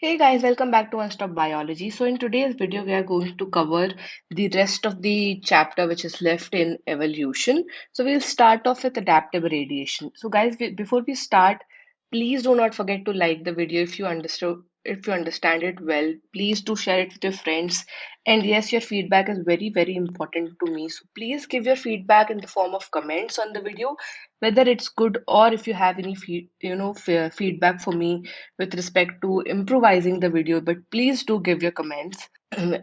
Hey guys, welcome back to One Stop Biology. So in today's video, we are going to cover the rest of the chapter which is left in evolution. So we'll start off with adaptive radiation. So guys, before we start, please do not forget to like the video if you understand it well. Please do share it with your friends. And yes, your feedback is very important to me. So please give your feedback in the form of comments on the video, whether it's good or if you have any feedback for me with respect to improvising the video, but please do give your comments.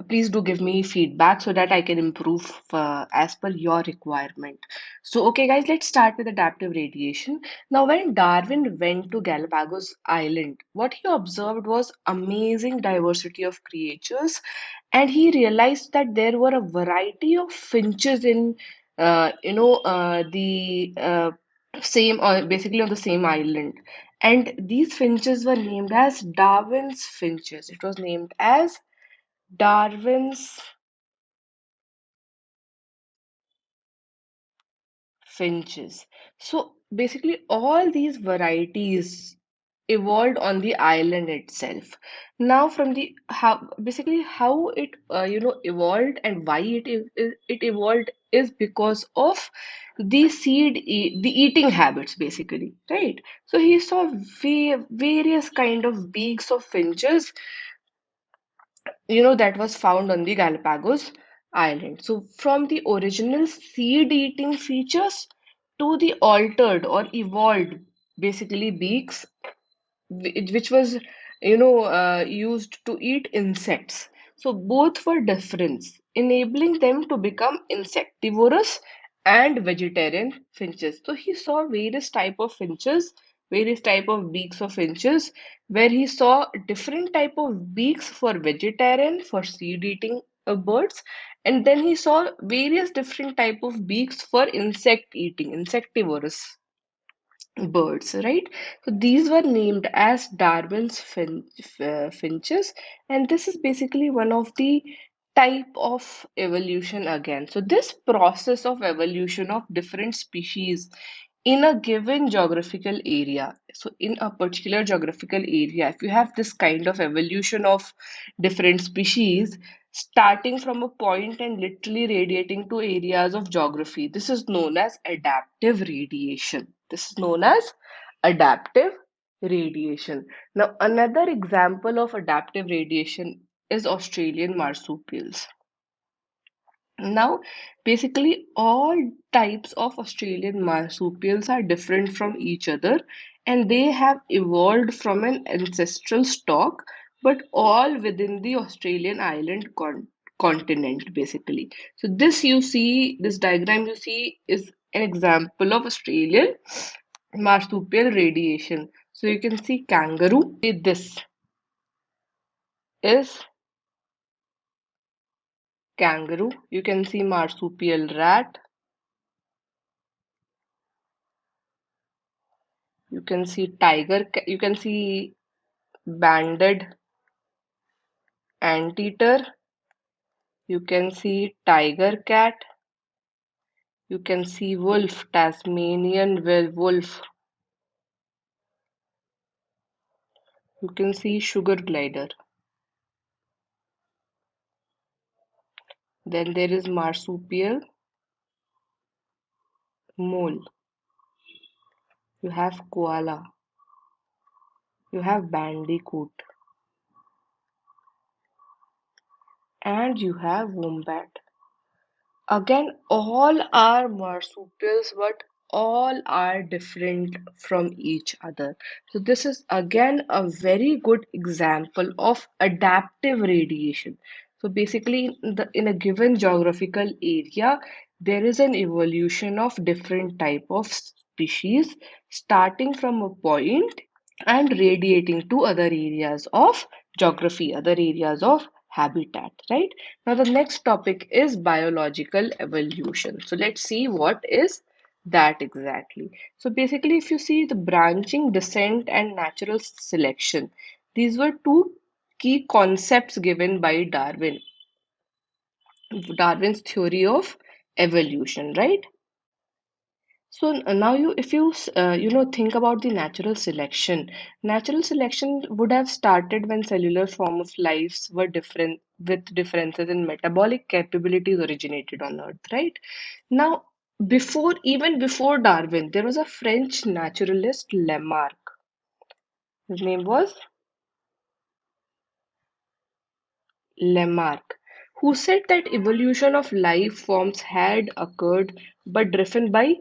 Please do give me feedback so that I can improve as per your requirement. So, okay, guys, let's start with adaptive radiation. Now, when Darwin went to Galapagos Island, what he observed was amazing diversity of creatures, and he realized that there were a variety of finches in, the same or basically on the same island. And these finches were named as Darwin's finches. It was named as Darwin's finches. So basically, all these varieties evolved on the island itself. Now, from the how it evolved and why it evolved is because of the eating habits basically, right? So he saw various kind of beaks of finches, that was found on the Galapagos Island. So, from the original seed eating features to the altered or evolved, basically, beaks, which was, used to eat insects. So, both were different, enabling them to become insectivorous and vegetarian finches. So, he saw various type of finches, various type of beaks of finches, where he saw different type of beaks for vegetarian, for seed eating birds, and then he saw various different type of beaks for insect eating, insectivorous birds, right? So these were named as finches, and this is basically one of the type of evolution again. So this process of evolution of different species in a given geographical area. So in a particular geographical area, if you have this kind of evolution of different species starting from a point and literally radiating to areas of geography, this is known as adaptive radiation. This is known as adaptive radiation. Now, another example of adaptive radiation is Australian marsupials. Now, basically, all types of Australian marsupials are different from each other, and they have evolved from an ancestral stock, but all within the Australian island continent, basically. So, this diagram you see is an example of Australian marsupial radiation. So, you can see kangaroo. This is kangaroo. You can see marsupial rat. You can see you can see banded anteater. You can see tiger cat. You can see wolf, Tasmanian wolf. You can see sugar glider. Then there is marsupial mole. You have koala. You have bandicoot. And you have wombat. Again, all are marsupials, but all are different from each other. So this is again a very good example of adaptive radiation. So basically, in a given geographical area, there is an evolution of different type of species starting from a point and radiating to other areas of geography, other areas of habitat, right? Now, the next topic is biological evolution. So, let's see what is that exactly. So, basically, if you see the branching, descent, and natural selection, these were two key concepts given by Darwin's theory of evolution, right? So now if you think about the natural selection would have started when cellular form of lives were different with differences in metabolic capabilities originated on Earth, right? Now, even before Darwin, there was a French naturalist Lamarck. His name was Lamarck, who said that evolution of life forms had occurred but driven by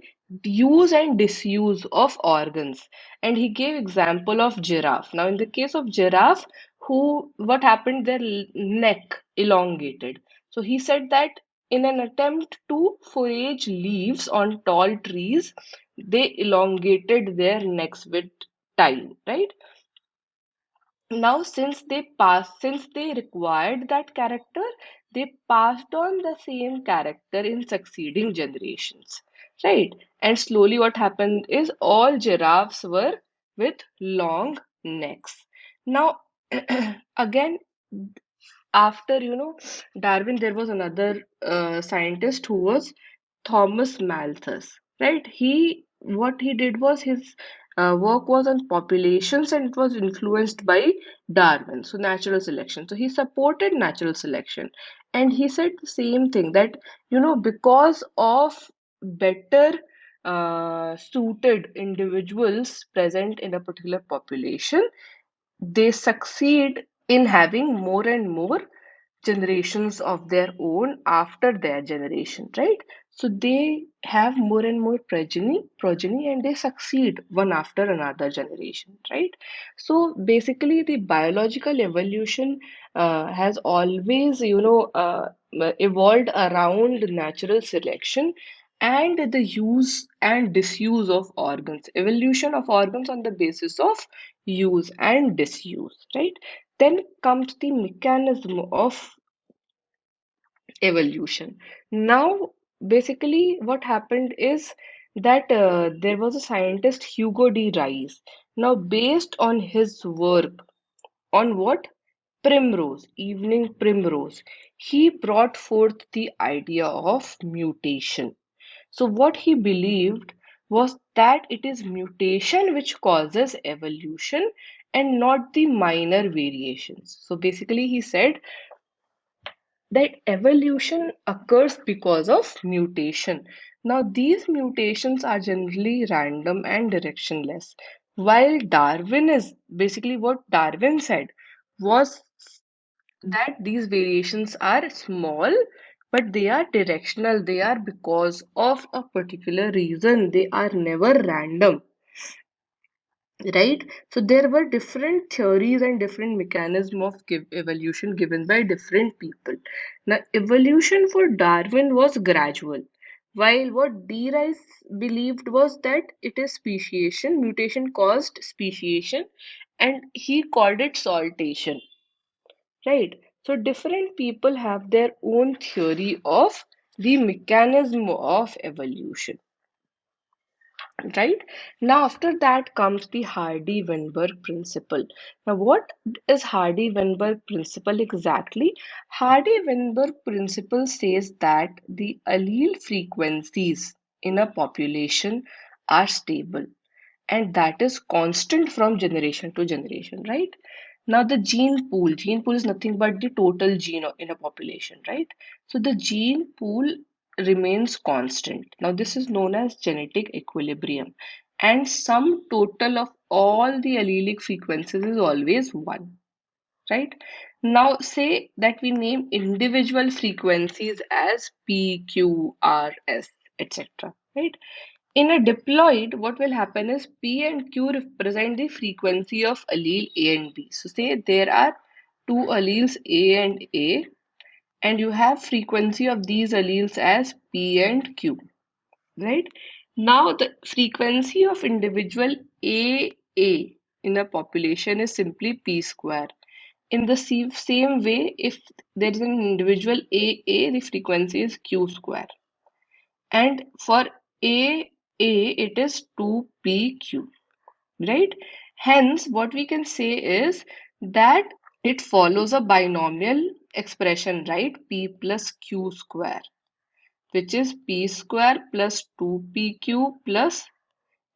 use and disuse of organs. And he gave example of giraffe. Now, in the case of giraffe, what happened? Their neck elongated. So he said that in an attempt to forage leaves on tall trees, they elongated their necks with time, right? Now, since they required that character, they passed on the same character in succeeding generations, right? And slowly, what happened is all giraffes were with long necks. Now, again, after Darwin, there was another scientist who was Thomas Malthus, right? What he did was his work was on populations and it was influenced by Darwin, so natural selection. So he supported natural selection, and he said the same thing that because of better suited individuals present in a particular population, they succeed in having more and more generations of their own after their generation, right? So they have more and more progeny, and they succeed one after another generation, right? So basically, the biological evolution has always, evolved around natural selection and the use and disuse of organs, evolution of organs on the basis of use and disuse, right? Then comes the mechanism of evolution. Now, basically, what happened is that there was a scientist, Hugo de Rice. Now, based on his work on what? Primrose, evening primrose, he brought forth the idea of mutation. So, what he believed was that it is mutation which causes evolution and not the minor variations. So, basically, he said that evolution occurs because of mutation. Now, these mutations are generally random and directionless. While Darwin is basically what Darwin said was that these variations are small, but they are directional. They are because of a particular reason. They are never random, right? So there were different theories and different mechanism of evolution given by different people. Now, evolution for Darwin was gradual, while what D. Rice believed was that it is speciation, mutation caused speciation, and he called it saltation, right? So different people have their own theory of the mechanism of evolution. Right? Now, after that comes the Hardy-Weinberg Principle. Now, what is Hardy-Weinberg Principle exactly? Hardy-Weinberg Principle says that the allele frequencies in a population are stable, and that is constant from generation to generation, right? Now, the gene pool is nothing but the total gene in a population, right? So the gene pool remains constant. Now, this is known as genetic equilibrium, and sum total of all the allelic frequencies is always 1, right? Now, say that we name individual frequencies as P, Q, R, S, etc., right? In a diploid, what will happen is P and Q represent the frequency of allele A and B. So say there are two alleles A and A, and you have frequency of these alleles as P and Q, right? Now the frequency of individual A in a population is simply P square. In the same way, if there is an individual A, the frequency is Q square. And for A, it is 2PQ, right? Hence, what we can say is that it follows a binomial expression, right? P plus Q square, which is p square plus 2pq plus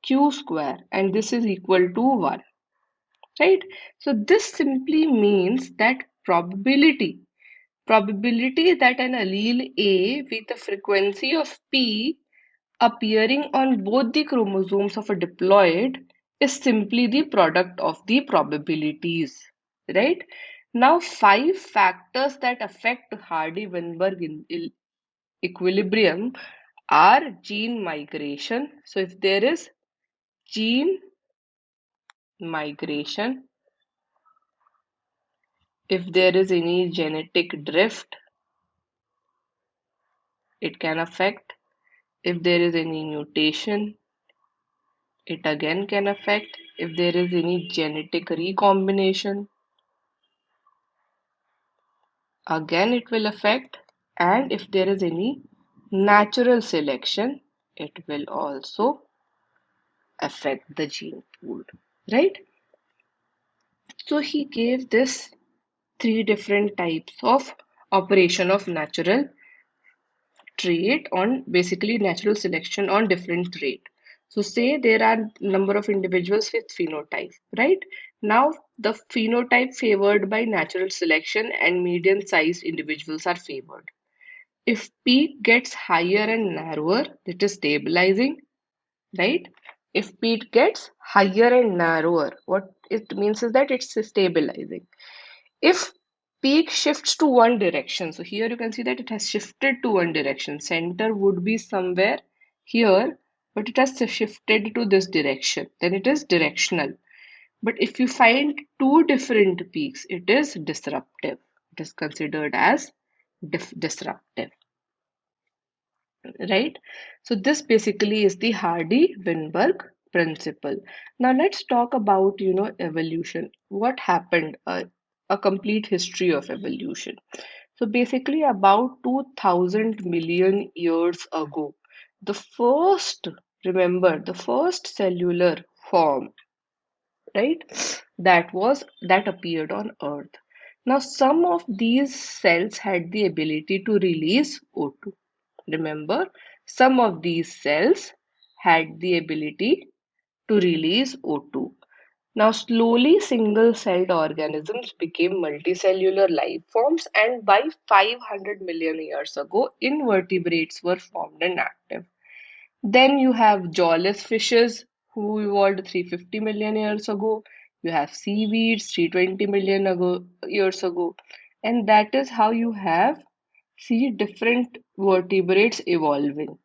q square, and this is equal to 1, right? So this simply means that probability that an allele A with a frequency of p appearing on both the chromosomes of a diploid is simply the product of the probabilities, right? Now, five factors that affect Hardy-Weinberg equilibrium are gene migration. So, if there is gene migration, if there is any genetic drift, it can affect. If there is any mutation, it again can affect. If there is any genetic recombination, again it will affect. And if there is any natural selection, it will also affect the gene pool, right? So he gave this three different types of operation of natural trait on basically natural selection on different trait. So say there are number of individuals with phenotype, right? Now the phenotype favored by natural selection and medium sized individuals are favored. If peak gets higher and narrower, it is stabilizing, right? If peak gets higher and narrower, what it means is that it's stabilizing. If peak shifts to one direction, so here you can see that it has shifted to one direction. Center would be somewhere here, but it has shifted to this direction. Then it is directional. But if you find two different peaks, it is disruptive. It is considered as disruptive, right? So this basically is the Hardy-Weinberg principle. Now let's talk about, evolution. What happened? A complete history of evolution. So basically about 2000 million years ago, the first, remember, the first cellular form, right? That appeared on Earth. Now some of these cells had the ability to release O2. Remember, some of these cells had the ability to release O2. Now, slowly single-celled organisms became multicellular life forms, and by 500 million years ago, invertebrates were formed and active. Then you have jawless fishes who evolved 350 million years ago. You have seaweeds 320 million years ago. And that is how you have see different vertebrates evolving,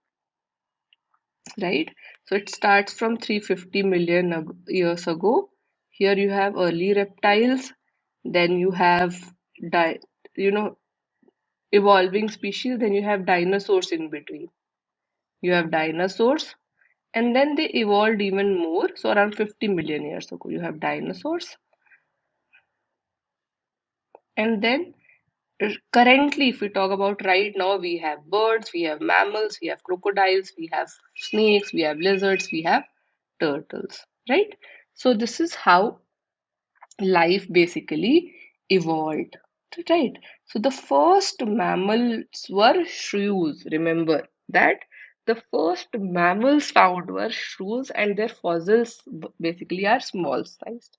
right? So it starts from 350 million years ago. Here you have early reptiles, then you have di you know evolving species, then you have dinosaurs in between. You have dinosaurs, and then they evolved even more. So around 50 million years ago, you have dinosaurs, and then currently, if we talk about right now, we have birds, we have mammals, we have crocodiles, we have snakes, we have lizards, we have turtles, right? So this is how life basically evolved, right? So the first mammals were shrews. Remember that the first mammals found were shrews, and their fossils basically are small sized.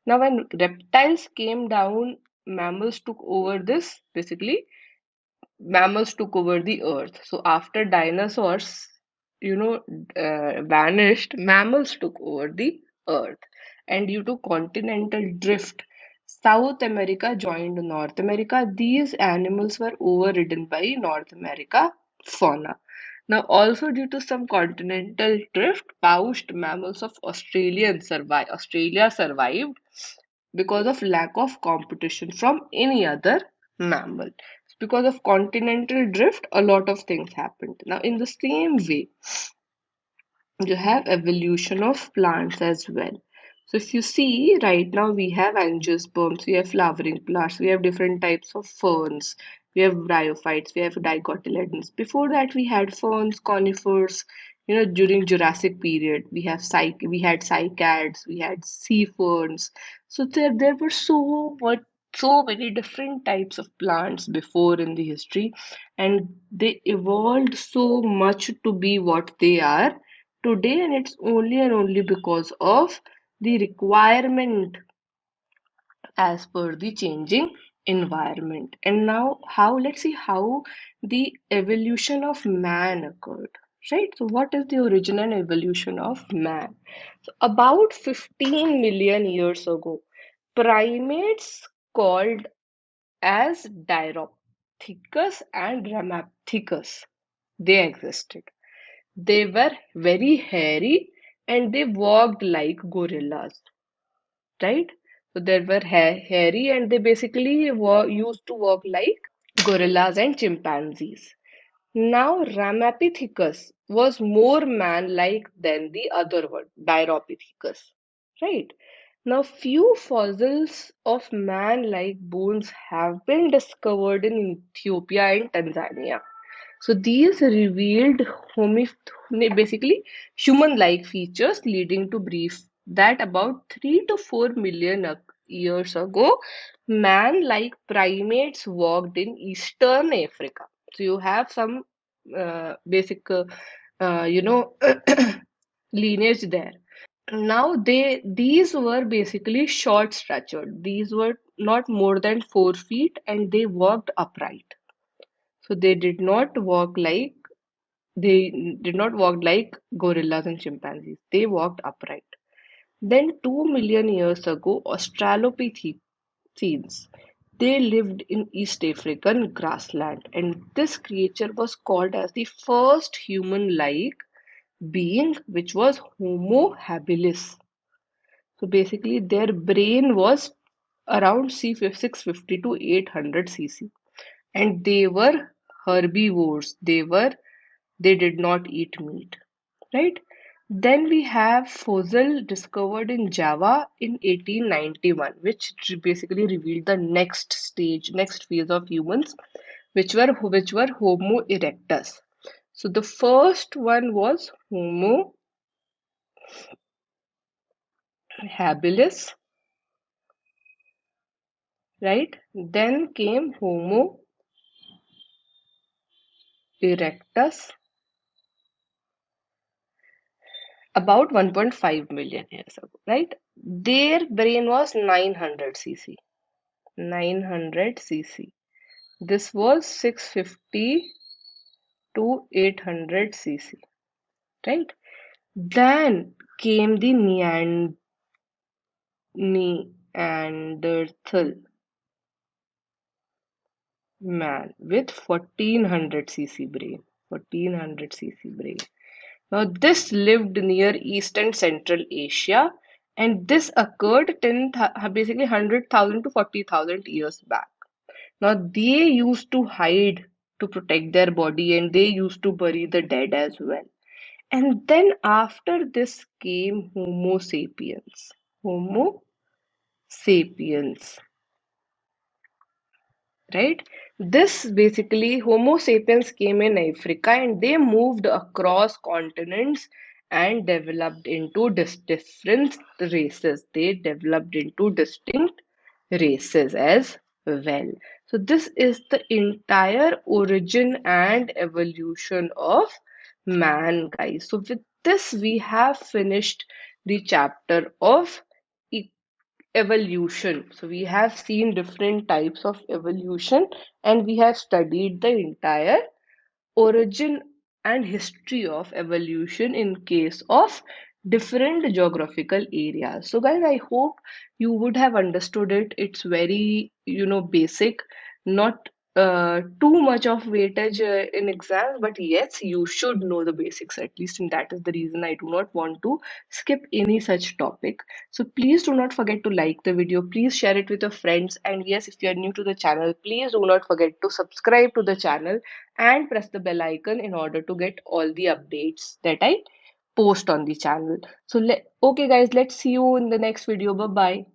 Now, when reptiles came down, mammals took over this. Basically, mammals took over the earth. So after dinosaurs, you know, vanished, mammals took over the earth. And due to continental drift, South America joined North America. These animals were overridden by North America fauna. Now, also due to some continental drift, pouched mammals of Australia survived because of lack of competition from any other mammal. Because of continental drift, a lot of things happened. Now, in the same way, you have evolution of plants as well. So if you see right now we have angiosperms, we have flowering plants, we have different types of ferns, we have bryophytes, we have dicotyledons. Before that we had ferns, conifers, during Jurassic period we had cycads, we had sea ferns. So there were so much so many different types of plants before in the history, and they evolved so much to be what they are today, and it's only and only because of the requirement as per the changing environment. And now, how let's see how the evolution of man occurred. Right? So, what is the origin and evolution of man? So, about 15 million years ago, primates called as Diropithecus and Ramapithecus, they existed. They were very hairy and they walked like gorillas, right? So they were hairy and they basically used to walk like gorillas and chimpanzees. Now, Ramapithecus was more man-like than the other one, Diropithecus, right? Now, few fossils of man-like bones have been discovered in Ethiopia and Tanzania. So these revealed basically human-like features leading to belief that about 3 to 4 million years ago, man-like primates walked in Eastern Africa. So you have some basic, lineage there. Now these were basically short statured. These were not more than 4 feet, and they walked upright. So they did not walk like gorillas and chimpanzees. They walked upright. Then 2 million years ago, Australopithecines, they lived in East African grassland, and this creature was called as the first human-like being, which was Homo habilis. So basically, their brain was around 650 to 800 cc, and they were herbivores. They did not eat meat, right? Then we have fossil discovered in Java in 1891, which basically revealed the next phase of humans, which were Homo erectus. So the first one was Homo habilis, right? Then came Homo erectus about 1.5 million years ago, right? Their brain was 900 cc. 900 cc. This was 650 to 800 cc, right? Then came the Neanderthal man with 1400 cc brain. 1400 cc brain. Now, this lived near East and Central Asia, and this occurred basically 100,000 to 40,000 years back. Now, they used to hide to protect their body, and they used to bury the dead as well. And then after this came Homo sapiens. Homo sapiens, right? This basically, Homo sapiens came in Africa and they moved across continents and developed into different races. They developed into distinct races as well. So, this is the entire origin and evolution of man, guys. So, with this, we have finished the chapter of evolution. So we have seen different types of evolution and we have studied the entire origin and history of evolution in case of different geographical areas. So guys, I hope you would have understood it. It's very, basic, not too much of weightage in exams, but yes, you should know the basics at least, and that is the reason I do not want to skip any such topic. So please do not forget to like the video, please share it with your friends, and yes, if you are new to the channel, please do not forget to subscribe to the channel and press the bell icon in order to get all the updates that I post on the channel. So, okay, guys, let's see you in the next video. Bye bye.